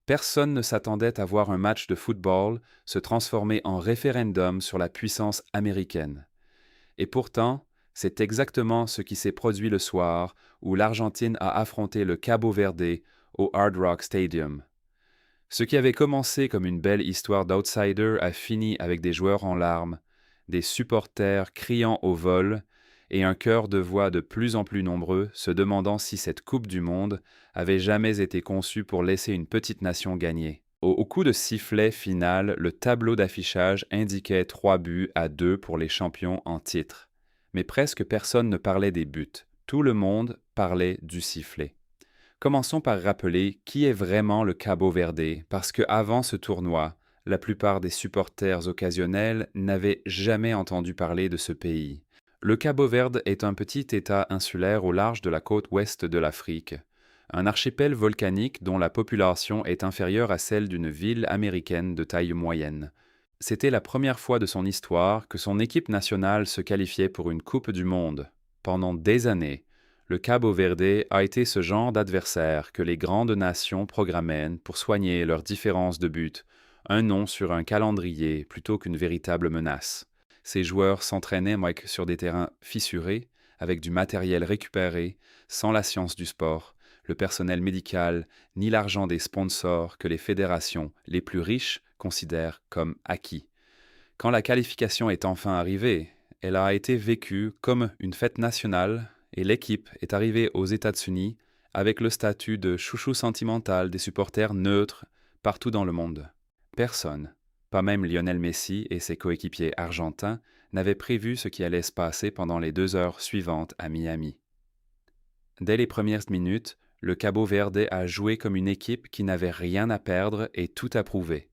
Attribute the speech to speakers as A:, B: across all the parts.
A: Personne ne s'attendait à voir un match de football se transformer en référendum sur la puissance américaine. Et pourtant, c'est exactement ce qui s'est produit le soir où l'Argentine a affronté le Cabo Verde au Hard Rock Stadium. Ce qui avait commencé comme une belle histoire d'outsider a fini avec des joueurs en larmes, des supporters criant au vol et un chœur de voix de plus en plus nombreux se demandant si cette Coupe du Monde avait jamais été conçue pour laisser une petite nation gagner. Au coup de sifflet final, le tableau d'affichage indiquait 3 buts à 2 pour les champions en titre. Mais presque personne ne parlait des buts. Tout le monde parlait du sifflet. Commençons par rappeler qui est vraiment le Cabo Verde, parce que avant ce tournoi, la plupart des supporters occasionnels n'avaient jamais entendu parler de ce pays. Le Cabo Verde est un petit État insulaire au large de la côte ouest de l'Afrique, un archipel volcanique dont la population est inférieure à celle d'une ville américaine de taille moyenne. C'était la première fois de son histoire que son équipe nationale se qualifiait pour une Coupe du Monde. Pendant des années, le Cabo Verde a été ce genre d'adversaire que les grandes nations programmèrent pour soigner leurs différences de but, un nom sur un calendrier plutôt qu'une véritable menace. Ces joueurs s'entraînaient sur des terrains fissurés, avec du matériel récupéré, sans la science du sport, le personnel médical, ni l'argent des sponsors que les fédérations les plus riches considèrent comme acquis. Quand la qualification est enfin arrivée, elle a été vécue comme une fête nationale et l'équipe est arrivée aux États-Unis avec le statut de chouchou sentimental des supporters neutres partout dans le monde. Personne, pas même Lionel Messi et ses coéquipiers argentins, n'avait prévu ce qui allait se passer pendant les 2 heures suivantes à Miami. Dès les premières minutes, le Cabo Verde a joué comme une équipe qui n'avait rien à perdre et tout à prouver.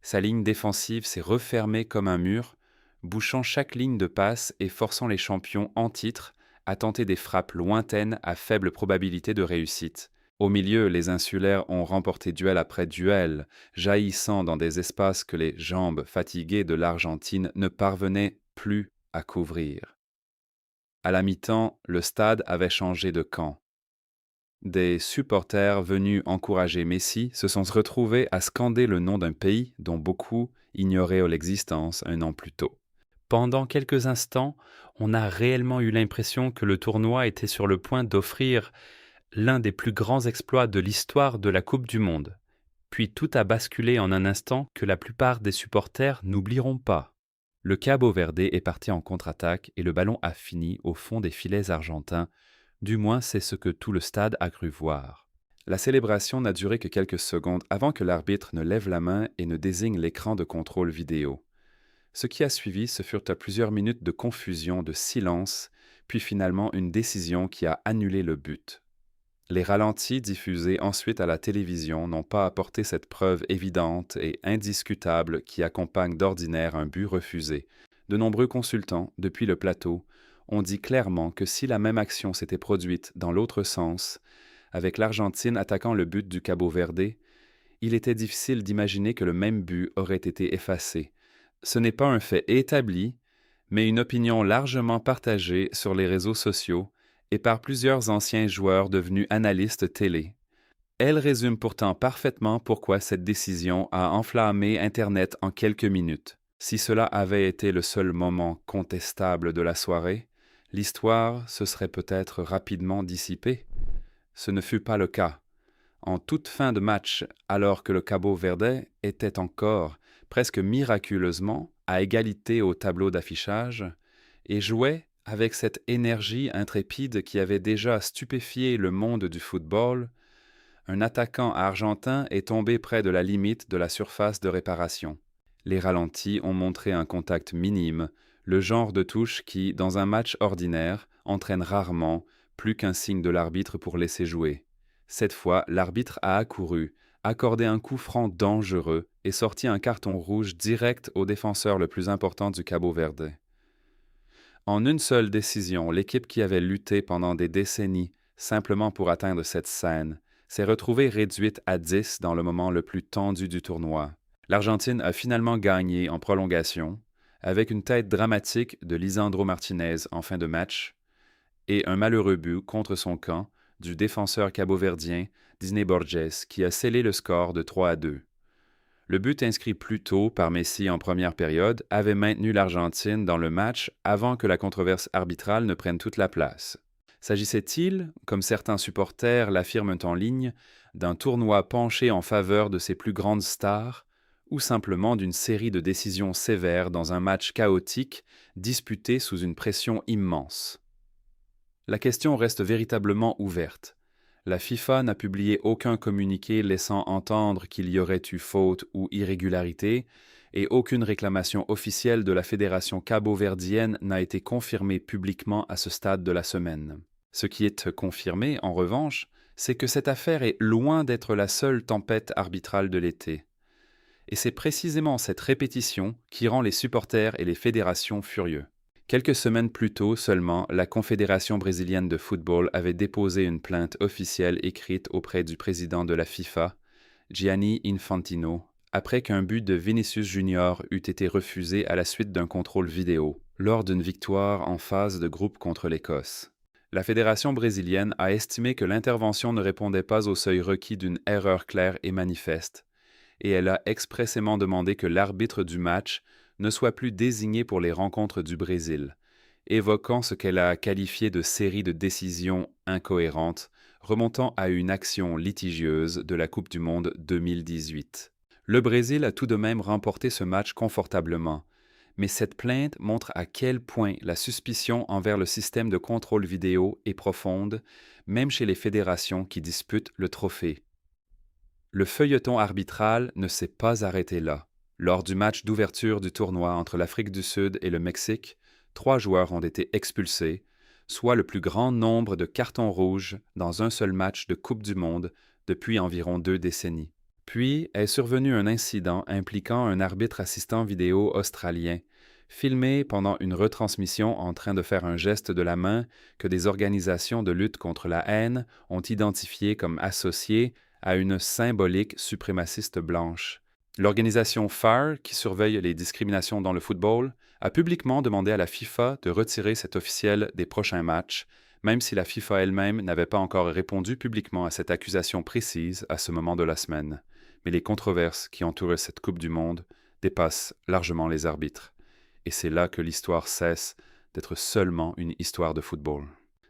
A: Sa ligne défensive s'est refermée comme un mur, bouchant chaque ligne de passe et forçant les champions en titre à tenter des frappes lointaines à faible probabilité de réussite. Au milieu, les insulaires ont remporté duel après duel, jaillissant dans des espaces que les jambes fatiguées de l'Argentine ne parvenaient plus à couvrir. À la mi-temps, le stade avait changé de camp. Des supporters venus encourager Messi se sont retrouvés à scander le nom d'un pays dont beaucoup ignoraient l'existence un an plus tôt. Pendant quelques instants, on a réellement eu l'impression que le tournoi était sur le point d'offrir l'un des plus grands exploits de l'histoire de la Coupe du Monde. Puis tout a basculé en un instant que la plupart des supporters n'oublieront pas. Le Cabo Verde est parti en contre-attaque et le ballon a fini au fond des filets argentins. Du moins, c'est ce que tout le stade a cru voir. La célébration n'a duré que quelques secondes avant que l'arbitre ne lève la main et ne désigne l'écran de contrôle vidéo. Ce qui a suivi, ce furent à plusieurs minutes de confusion, de silence, puis finalement une décision qui a annulé le but. Les ralentis diffusés ensuite à la télévision n'ont pas apporté cette preuve évidente et indiscutable qui accompagne d'ordinaire un but refusé. De nombreux consultants, depuis le plateau, ont dit clairement que si la même action s'était produite dans l'autre sens, avec l'Argentine attaquant le but du Cabo Verde, il était difficile d'imaginer que le même but aurait été effacé. Ce n'est pas un fait établi, mais une opinion largement partagée sur les réseaux sociaux et par plusieurs anciens joueurs devenus analystes télé. Elle résume pourtant parfaitement pourquoi cette décision a enflammé Internet en quelques minutes. Si cela avait été le seul moment contestable de la soirée, l'histoire se serait peut-être rapidement dissipée. Ce ne fut pas le cas. En toute fin de match, alors que le Cabo Verde était encore, presque miraculeusement, à égalité au tableau d'affichage, et jouait avec cette énergie intrépide qui avait déjà stupéfié le monde du football, un attaquant argentin est tombé près de la limite de la surface de réparation. Les ralentis ont montré un contact minime, le genre de touche qui, dans un match ordinaire, entraîne rarement plus qu'un signe de l'arbitre pour laisser jouer. Cette fois, l'arbitre a accouru, accordé un coup franc dangereux et sorti un carton rouge direct au défenseur le plus important du Cabo Verde. En une seule décision, l'équipe qui avait lutté pendant des décennies simplement pour atteindre cette scène s'est retrouvée réduite à 10 dans le moment le plus tendu du tournoi. L'Argentine a finalement gagné en prolongation, avec une tête dramatique de Lisandro Martinez en fin de match et un malheureux but contre son camp du défenseur caboverdien Disney Borges qui a scellé le score de 3-2. Le but inscrit plus tôt par Messi en première période avait maintenu l'Argentine dans le match avant que la controverse arbitrale ne prenne toute la place. S'agissait-il, comme certains supporters l'affirment en ligne, d'un tournoi penché en faveur de ses plus grandes stars, ou simplement d'une série de décisions sévères dans un match chaotique disputé sous une pression immense? La question reste véritablement ouverte. La FIFA n'a publié aucun communiqué laissant entendre qu'il y aurait eu faute ou irrégularité, et aucune réclamation officielle de la fédération cabo-verdienne n'a été confirmée publiquement à ce stade de la semaine. Ce qui est confirmé, en revanche, c'est que cette affaire est loin d'être la seule tempête arbitrale de l'été. Et c'est précisément cette répétition qui rend les supporters et les fédérations furieux. Quelques semaines plus tôt seulement, la Confédération brésilienne de football avait déposé une plainte officielle écrite auprès du président de la FIFA, Gianni Infantino, après qu'un but de Vinicius Junior eût été refusé à la suite d'un contrôle vidéo, lors d'une victoire en phase de groupe contre l'Écosse. La fédération brésilienne a estimé que l'intervention ne répondait pas au seuil requis d'une erreur claire et manifeste, et elle a expressément demandé que l'arbitre du match ne soit plus désigné pour les rencontres du Brésil, évoquant ce qu'elle a qualifié de série de décisions incohérentes remontant à une action litigieuse de la Coupe du Monde 2018. Le Brésil a tout de même remporté ce match confortablement, mais cette plainte montre à quel point la suspicion envers le système de contrôle vidéo est profonde, même chez les fédérations qui disputent le trophée. Le feuilleton arbitral ne s'est pas arrêté là. Lors du match d'ouverture du tournoi entre l'Afrique du Sud et le Mexique, 3 joueurs ont été expulsés, soit le plus grand nombre de cartons rouges dans un seul match de Coupe du Monde depuis environ 2 décennies. Puis est survenu un incident impliquant un arbitre assistant vidéo australien, filmé pendant une retransmission en train de faire un geste de la main que des organisations de lutte contre la haine ont identifié comme associé à une symbolique suprémaciste blanche. L'organisation FAR, qui surveille les discriminations dans le football, a publiquement demandé à la FIFA de retirer cet officiel des prochains matchs, même si la FIFA elle-même n'avait pas encore répondu publiquement à cette accusation précise à ce moment de la semaine. Mais les controverses qui entourent cette Coupe du Monde dépassent largement les arbitres. Et c'est là que l'histoire cesse d'être seulement une histoire de football.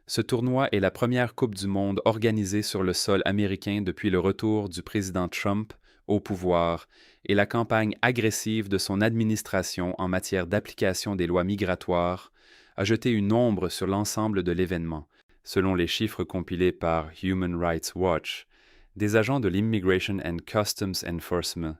A: Ce tournoi est la première Coupe du Monde organisée sur le sol américain depuis le retour du président Trump au pouvoir et la campagne agressive de son administration en matière d'application des lois migratoires a jeté une ombre sur l'ensemble de l'événement. Selon les chiffres compilés par Human Rights Watch, des agents de l'Immigration and Customs Enforcement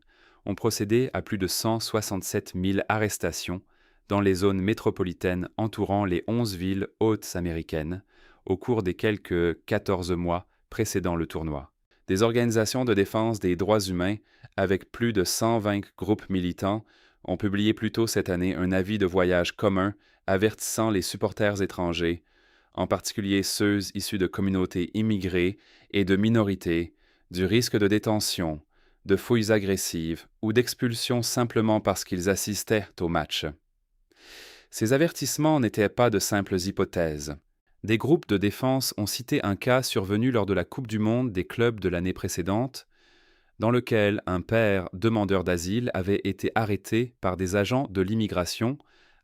A: ont procédé à plus de 167 000 arrestations dans les zones métropolitaines entourant les 11 villes hautes américaines au cours des quelques 14 mois précédant le tournoi. Des organisations de défense des droits humains, avec plus de 120 groupes militants, ont publié plus tôt cette année un avis de voyage commun avertissant les supporters étrangers, en particulier ceux issus de communautés immigrées et de minorités, du risque de détention, de fouilles agressives ou d'expulsion simplement parce qu'ils assistaient au match. Ces avertissements n'étaient pas de simples hypothèses. Des groupes de défense ont cité un cas survenu lors de la Coupe du Monde des clubs de l'année précédente, dans lequel un père demandeur d'asile avait été arrêté par des agents de l'immigration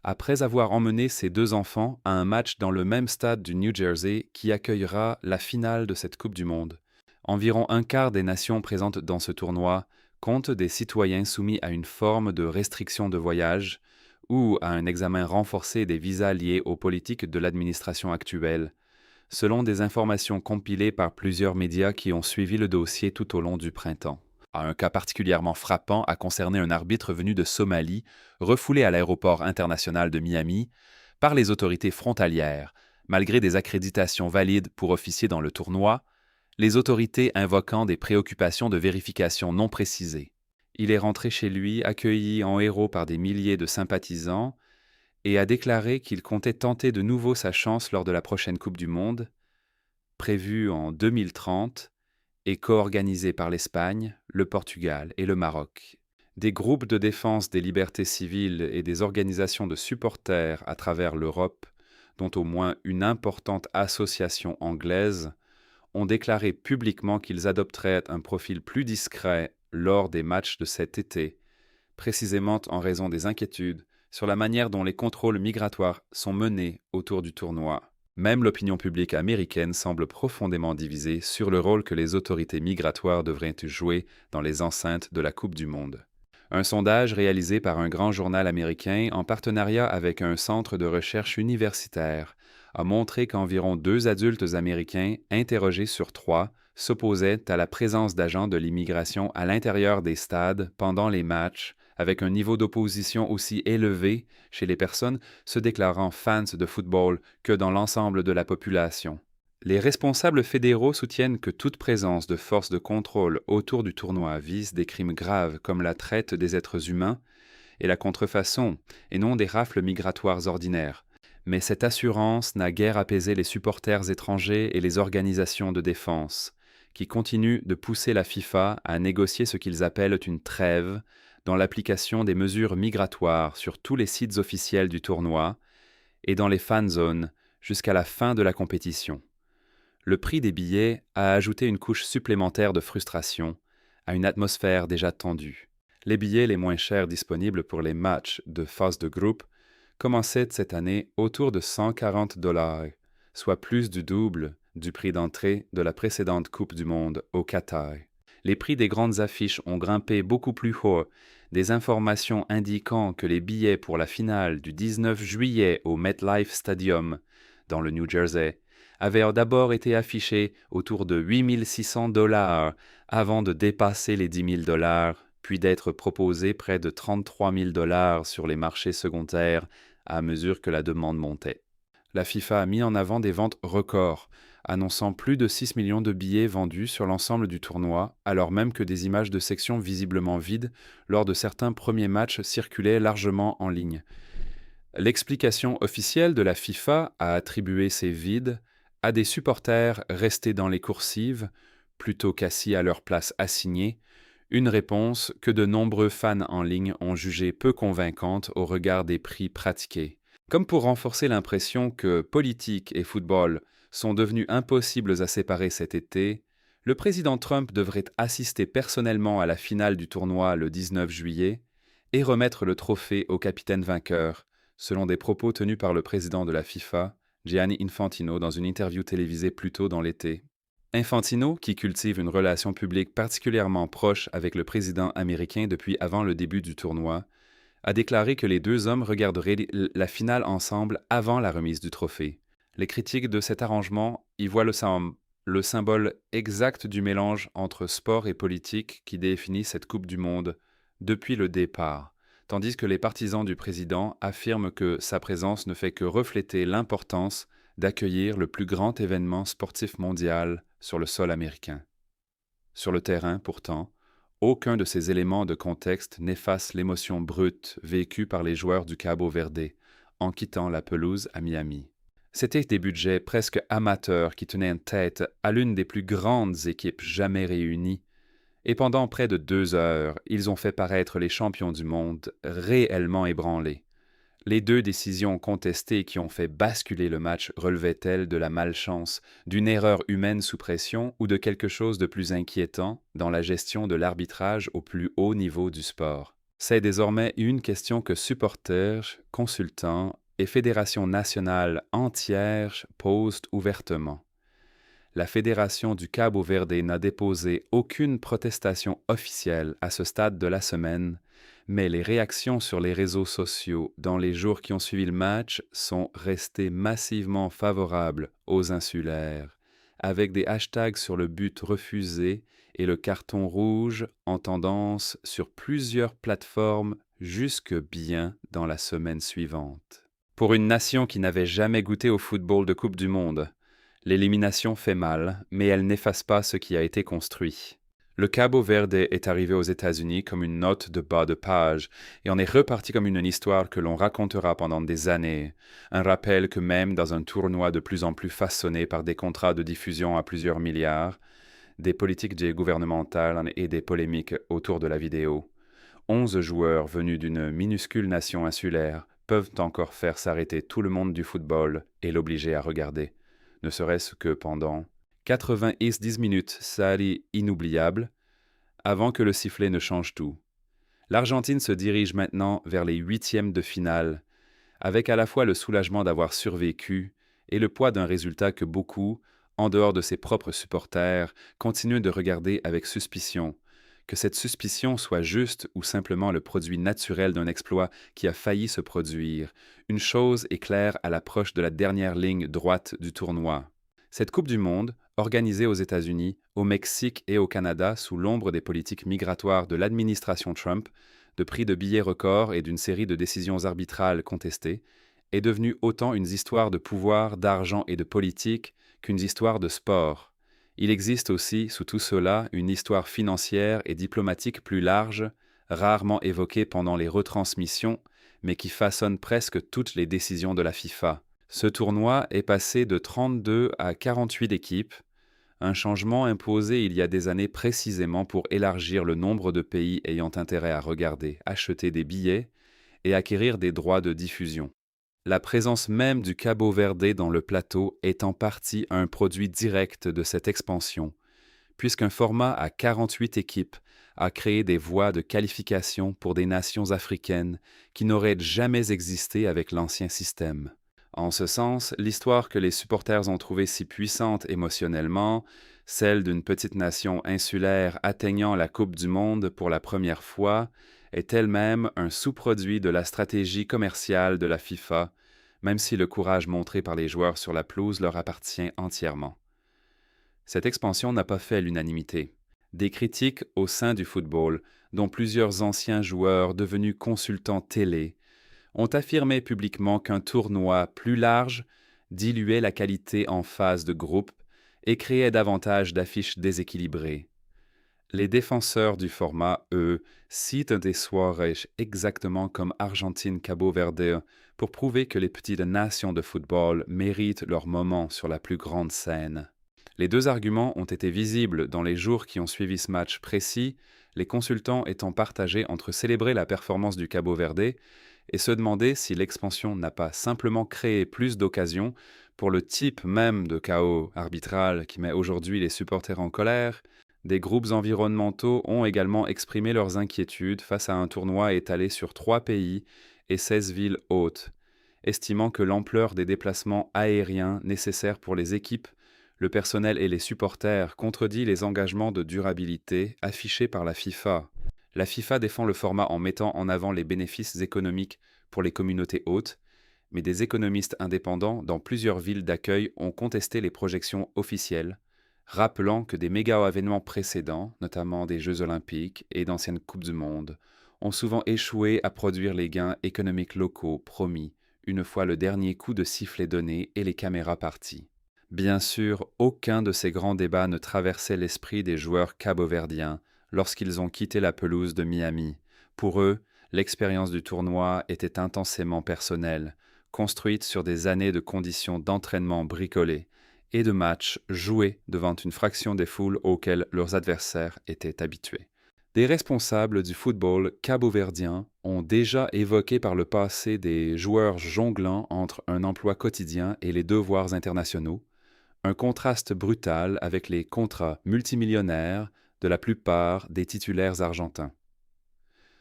A: après avoir emmené ses 2 enfants à un match dans le même stade du New Jersey qui accueillera la finale de cette Coupe du Monde. Environ un quart des nations présentes dans ce tournoi comptent des citoyens soumis à une forme de restriction de voyage ou à un examen renforcé des visas liés aux politiques de l'administration actuelle, selon des informations compilées par plusieurs médias qui ont suivi le dossier tout au long du printemps. Un cas particulièrement frappant a concerné un arbitre venu de Somalie, refoulé à l'aéroport international de Miami par les autorités frontalières, malgré des accréditations valides pour officier dans le tournoi, les autorités invoquant des préoccupations de vérification non précisées. Il est rentré chez lui, accueilli en héros par des milliers de sympathisants, et a déclaré qu'il comptait tenter de nouveau sa chance lors de la prochaine Coupe du Monde, prévue en 2030 et co-organisée par l'Espagne, le Portugal et le Maroc. Des groupes de défense des libertés civiles et des organisations de supporters à travers l'Europe, dont au moins une importante association anglaise, ont déclaré publiquement qu'ils adopteraient un profil plus discret lors des matchs de cet été, précisément en raison des inquiétudes sur la manière dont les contrôles migratoires sont menés autour du tournoi. Même l'opinion publique américaine semble profondément divisée sur le rôle que les autorités migratoires devraient jouer dans les enceintes de la Coupe du Monde. Un sondage réalisé par un grand journal américain en partenariat avec un centre de recherche universitaire a montré qu'environ 2 adultes américains interrogés sur 3 s'opposaient à la présence d'agents de l'immigration à l'intérieur des stades pendant les matchs, avec un niveau d'opposition aussi élevé chez les personnes se déclarant fans de football que dans l'ensemble de la population. Les responsables fédéraux soutiennent que toute présence de forces de contrôle autour du tournoi vise des crimes graves comme la traite des êtres humains et la contrefaçon, et non des rafles migratoires ordinaires. Mais cette assurance n'a guère apaisé les supporters étrangers et les organisations de défense, qui continuent de pousser la FIFA à négocier ce qu'ils appellent une trêve dans l'application des mesures migratoires sur tous les sites officiels du tournoi et dans les fan zones jusqu'à la fin de la compétition. Le prix des billets a ajouté une couche supplémentaire de frustration à une atmosphère déjà tendue. Les billets les moins chers disponibles pour les matchs de phase de groupe commençaient cette année autour de 140 $, soit plus du double du prix d'entrée de la précédente Coupe du Monde au Qatar. Les prix des grandes affiches ont grimpé beaucoup plus haut, des informations indiquant que les billets pour la finale du 19 juillet au MetLife Stadium, dans le New Jersey, avaient d'abord été affichés autour de 8 600 $ avant de dépasser les 10 000 $, puis d'être proposés près de 33 000 $ sur les marchés secondaires à mesure que la demande montait. La FIFA a mis en avant des ventes records, annonçant plus de 6 millions de billets vendus sur l'ensemble du tournoi, alors même que des images de sections visiblement vides lors de certains premiers matchs circulaient largement en ligne. L'explication officielle de la FIFA a attribué ces vides à des supporters restés dans les coursives plutôt qu'assis à leur place assignée, une réponse que de nombreux fans en ligne ont jugée peu convaincante au regard des prix pratiqués. Comme pour renforcer l'impression que politique et football sont devenus impossibles à séparer cet été, le président Trump devrait assister personnellement à la finale du tournoi le 19 juillet et remettre le trophée au capitaine vainqueur, selon des propos tenus par le président de la FIFA, Gianni Infantino, dans une interview télévisée plus tôt dans l'été. Infantino, qui cultive une relation publique particulièrement proche avec le président américain depuis avant le début du tournoi, a déclaré que les deux hommes regarderaient la finale ensemble avant la remise du trophée. Les critiques de cet arrangement y voient le symbole exact du mélange entre sport et politique qui définit cette Coupe du Monde depuis le départ, tandis que les partisans du président affirment que sa présence ne fait que refléter l'importance d'accueillir le plus grand événement sportif mondial sur le sol américain. Sur le terrain, pourtant, aucun de ces éléments de contexte n'efface l'émotion brute vécue par les joueurs du Cabo Verde en quittant la pelouse à Miami. C'étaient des budgets presque amateurs qui tenaient tête à l'une des plus grandes équipes jamais réunies, et pendant près de 2 heures, ils ont fait paraître les champions du monde réellement ébranlés. Les 2 décisions contestées qui ont fait basculer le match relevaient-elles de la malchance, d'une erreur humaine sous pression ou de quelque chose de plus inquiétant dans la gestion de l'arbitrage au plus haut niveau du sport? C'est désormais une question que supporters, consultants et fédérations nationales entières posent ouvertement. La Fédération du Cabo Verde n'a déposé aucune protestation officielle à ce stade de la semaine, mais les réactions sur les réseaux sociaux dans les jours qui ont suivi le match sont restées massivement favorables aux insulaires, avec des hashtags sur le but refusé et le carton rouge en tendance sur plusieurs plateformes jusque bien dans la semaine suivante. Pour une nation qui n'avait jamais goûté au football de Coupe du Monde, l'élimination fait mal, mais elle n'efface pas ce qui a été construit. Le Cabo Verde est arrivé aux États-Unis comme une note de bas de page et en est reparti comme une histoire que l'on racontera pendant des années. Un rappel que même dans un tournoi de plus en plus façonné par des contrats de diffusion à plusieurs milliards, des politiques gouvernementales et des polémiques autour de la vidéo, 11 joueurs venus d'une minuscule nation insulaire peuvent encore faire s'arrêter tout le monde du football et l'obliger à regarder, ne serait-ce que pendant 90 minutes, ça allait inoubliable, avant que le sifflet ne change tout. L'Argentine se dirige maintenant vers les huitièmes de finale, avec à la fois le soulagement d'avoir survécu et le poids d'un résultat que beaucoup, en dehors de ses propres supporters, continuent de regarder avec suspicion. Que cette suspicion soit juste ou simplement le produit naturel d'un exploit qui a failli se produire, une chose est claire à l'approche de la dernière ligne droite du tournoi. Cette Coupe du Monde, organisée aux États-Unis, au Mexique et au Canada sous l'ombre des politiques migratoires de l'administration Trump, de prix de billets records et d'une série de décisions arbitrales contestées, est devenue autant une histoire de pouvoir, d'argent et de politique qu'une histoire de sport. Il existe aussi, sous tout cela, une histoire financière et diplomatique plus large, rarement évoquée pendant les retransmissions, mais qui façonne presque toutes les décisions de la FIFA. Ce tournoi est passé de 32 à 48 équipes, un changement imposé il y a des années précisément pour élargir le nombre de pays ayant intérêt à regarder, acheter des billets et acquérir des droits de diffusion. La présence même du Cabo Verde dans le plateau est en partie un produit direct de cette expansion, puisqu'un format à 48 équipes a créé des voies de qualification pour des nations africaines qui n'auraient jamais existé avec l'ancien système. En ce sens, l'histoire que les supporters ont trouvée si puissante émotionnellement, celle d'une petite nation insulaire atteignant la Coupe du Monde pour la première fois, est elle-même un sous-produit de la stratégie commerciale de la FIFA, même si le courage montré par les joueurs sur la pelouse leur appartient entièrement. Cette expansion n'a pas fait l'unanimité. Des critiques au sein du football, dont plusieurs anciens joueurs devenus consultants télé, ont affirmé publiquement qu'un tournoi plus large diluait la qualité en phase de groupe et créait davantage d'affiches déséquilibrées. Les défenseurs du format, eux, citent des soirées exactement comme Argentine-Cabo Verde pour prouver que les petites nations de football méritent leur moment sur la plus grande scène. Les deux arguments ont été visibles dans les jours qui ont suivi ce match précis, les consultants étant partagés entre célébrer la performance du Cabo Verde et se demander si l'expansion n'a pas simplement créé plus d'occasions pour le type même de chaos arbitral qui met aujourd'hui les supporters en colère. Des groupes environnementaux ont également exprimé leurs inquiétudes face à un tournoi étalé sur 3 pays et 16 villes hôtes, estimant que l'ampleur des déplacements aériens nécessaires pour les équipes, le personnel et les supporters contredit les engagements de durabilité affichés par la FIFA. La FIFA défend le format en mettant en avant les bénéfices économiques pour les communautés hôtes, mais des économistes indépendants dans plusieurs villes d'accueil ont contesté les projections officielles, rappelant que des méga-événements précédents, notamment des Jeux olympiques et d'anciennes Coupes du Monde, ont souvent échoué à produire les gains économiques locaux promis une fois le dernier coup de sifflet donné et les caméras parties. Bien sûr, aucun de ces grands débats ne traversait l'esprit des joueurs caboverdiens lorsqu'ils ont quitté la pelouse de Miami. Pour eux, l'expérience du tournoi était intensément personnelle, construite sur des années de conditions d'entraînement bricolées et de matchs joués devant une fraction des foules auxquelles leurs adversaires étaient habitués. Des responsables du football caboverdien ont déjà évoqué par le passé des joueurs jonglant entre un emploi quotidien et les devoirs internationaux, un contraste brutal avec les contrats multimillionnaires de la plupart des titulaires argentins.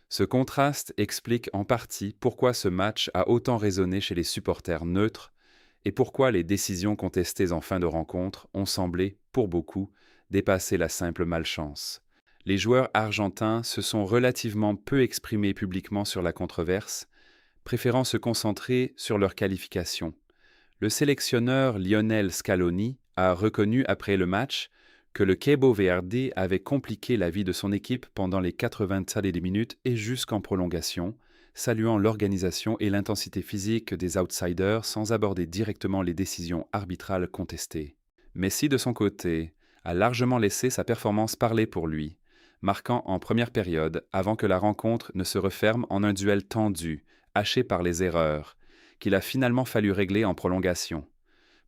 A: Ce contraste explique en partie pourquoi ce match a autant résonné chez les supporters neutres et pourquoi les décisions contestées en fin de rencontre ont semblé, pour beaucoup, dépasser la simple malchance. Les joueurs argentins se sont relativement peu exprimés publiquement sur la controverse, préférant se concentrer sur leur qualification. Le sélectionneur Lionel Scaloni a reconnu après le match que le Cabo Verde avait compliqué la vie de son équipe pendant les 90 minutes et jusqu'en prolongation, saluant l'organisation et l'intensité physique des outsiders sans aborder directement les décisions arbitrales contestées. Messi, de son côté, a largement laissé sa performance parler pour lui, marquant en première période avant que la rencontre ne se referme en un duel tendu, haché par les erreurs, qu'il a finalement fallu régler en prolongation.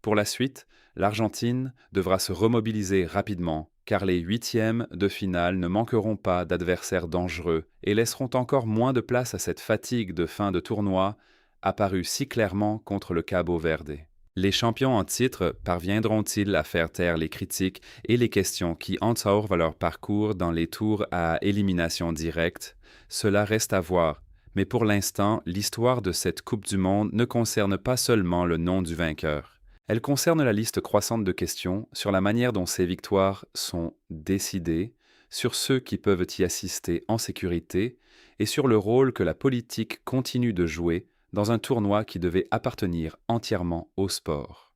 A: Pour la suite, l'Argentine devra se remobiliser rapidement, car les huitièmes de finale ne manqueront pas d'adversaires dangereux et laisseront encore moins de place à cette fatigue de fin de tournoi apparue si clairement contre le Cabo Verde. Les champions en titre parviendront-ils à faire taire les critiques et les questions qui entourent leur parcours dans les tours à élimination directe? Cela reste à voir. Mais pour l'instant, l'histoire de cette Coupe du Monde ne concerne pas seulement le nom du vainqueur. Elle concerne la liste croissante de questions sur la manière dont ces victoires sont décidées, sur ceux qui peuvent y assister en sécurité et sur le rôle que la politique continue de jouer dans un tournoi qui devait appartenir entièrement au sport.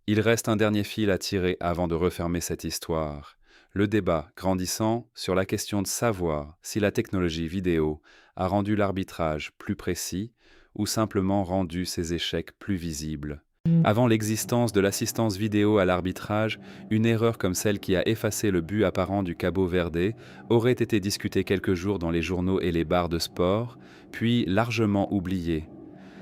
A: Il reste un dernier fil à tirer avant de refermer cette histoire. Le débat grandissant sur la question de savoir si la technologie vidéo a rendu l'arbitrage plus précis ou simplement rendu ses échecs plus visibles. Avant l'existence de l'assistance vidéo à l'arbitrage, une erreur comme celle qui a effacé le but apparent du Cabo Verde aurait été discutée quelques jours dans les journaux et les bars de sport, puis largement oubliée.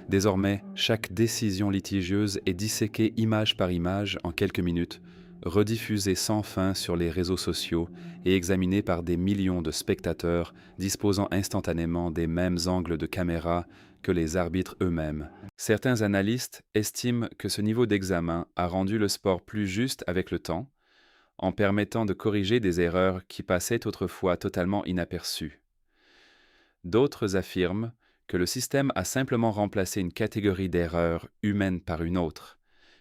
A: Désormais, chaque décision litigieuse est disséquée image par image en quelques minutes, rediffusée sans fin sur les réseaux sociaux et examinée par des millions de spectateurs disposant instantanément des mêmes angles de caméra que les arbitres eux-mêmes. Certains analystes estiment que ce niveau d'examen a rendu le sport plus juste avec le temps, en permettant de corriger des erreurs qui passaient autrefois totalement inaperçues. D'autres affirment que le système a simplement remplacé une catégorie d'erreurs humaines par une autre,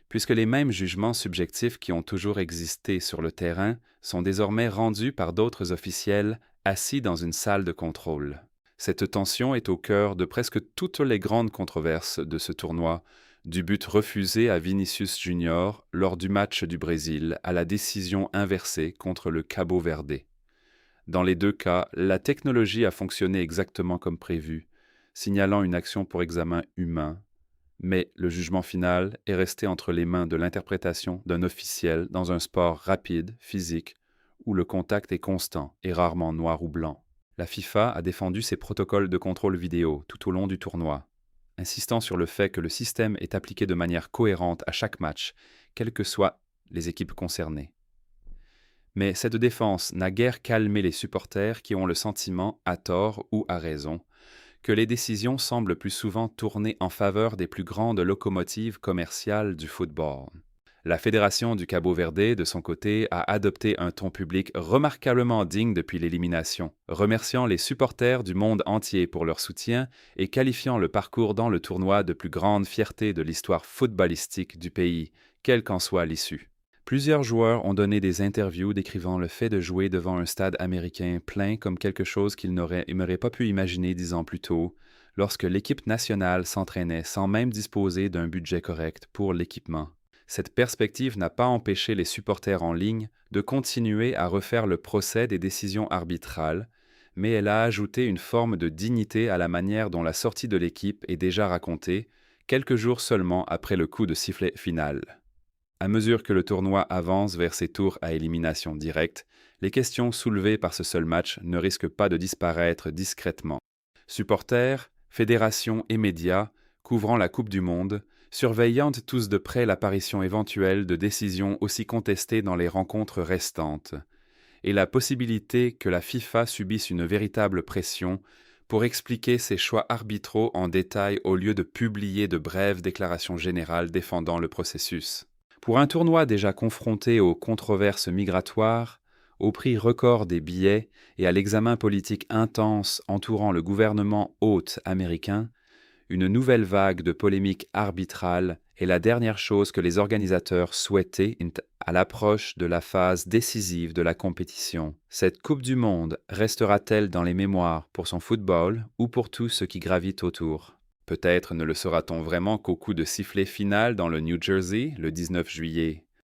A: puisque les mêmes jugements subjectifs qui ont toujours existé sur le terrain sont désormais rendus par d'autres officiels assis dans une salle de contrôle. Cette tension est au cœur de presque toutes les grandes controverses de ce tournoi, du but refusé à Vinicius Junior lors du match du Brésil à la décision inversée contre le Cabo Verde. Dans les deux cas, la technologie a fonctionné exactement comme prévu, signalant une action pour examen humain, mais le jugement final est resté entre les mains de l'interprétation d'un officiel dans un sport rapide, physique, où le contact est constant et rarement noir ou blanc. La FIFA a défendu ses protocoles de contrôle vidéo tout au long du tournoi, insistant sur le fait que le système est appliqué de manière cohérente à chaque match, quelles que soient les équipes concernées. Mais cette défense n'a guère calmé les supporters qui ont le sentiment, à tort ou à raison, que les décisions semblent plus souvent tourner en faveur des plus grandes locomotives commerciales du football. La Fédération du Cabo Verde, de son côté, a adopté un ton public remarquablement digne depuis l'élimination, remerciant les supporters du monde entier pour leur soutien et qualifiant le parcours dans le tournoi de plus grande fierté de l'histoire footballistique du pays, quelle qu'en soit l'issue. Plusieurs joueurs ont donné des interviews décrivant le fait de jouer devant un stade américain plein comme quelque chose qu'ils n'auraient pas pu imaginer 10 ans plus tôt, lorsque l'équipe nationale s'entraînait sans même disposer d'un budget correct pour l'équipement. Cette perspective n'a pas empêché les supporters en ligne de continuer à refaire le procès des décisions arbitrales, mais elle a ajouté une forme de dignité à la manière dont la sortie de l'équipe est déjà racontée, quelques jours seulement après le coup de sifflet final. À mesure que le tournoi avance vers ses tours à élimination directe, les questions soulevées par ce seul match ne risquent pas de disparaître discrètement. Supporters, fédérations et médias, couvrant la Coupe du Monde, surveillant tous de près l'apparition éventuelle de décisions aussi contestées dans les rencontres restantes, et la possibilité que la FIFA subisse une véritable pression pour expliquer ses choix arbitraux en détail au lieu de publier de brèves déclarations générales défendant le processus. Pour un tournoi déjà confronté aux controverses migratoires, au prix record des billets et à l'examen politique intense entourant le gouvernement hôte américain, une nouvelle vague de polémiques arbitrales est la dernière chose que les organisateurs souhaitaient à l'approche de la phase décisive de la compétition. Cette Coupe du Monde restera-t-elle dans les mémoires pour son football ou pour tout ce qui gravite autour? Peut-être ne le saura-t-on vraiment qu'au coup de sifflet final dans le New Jersey le 19 juillet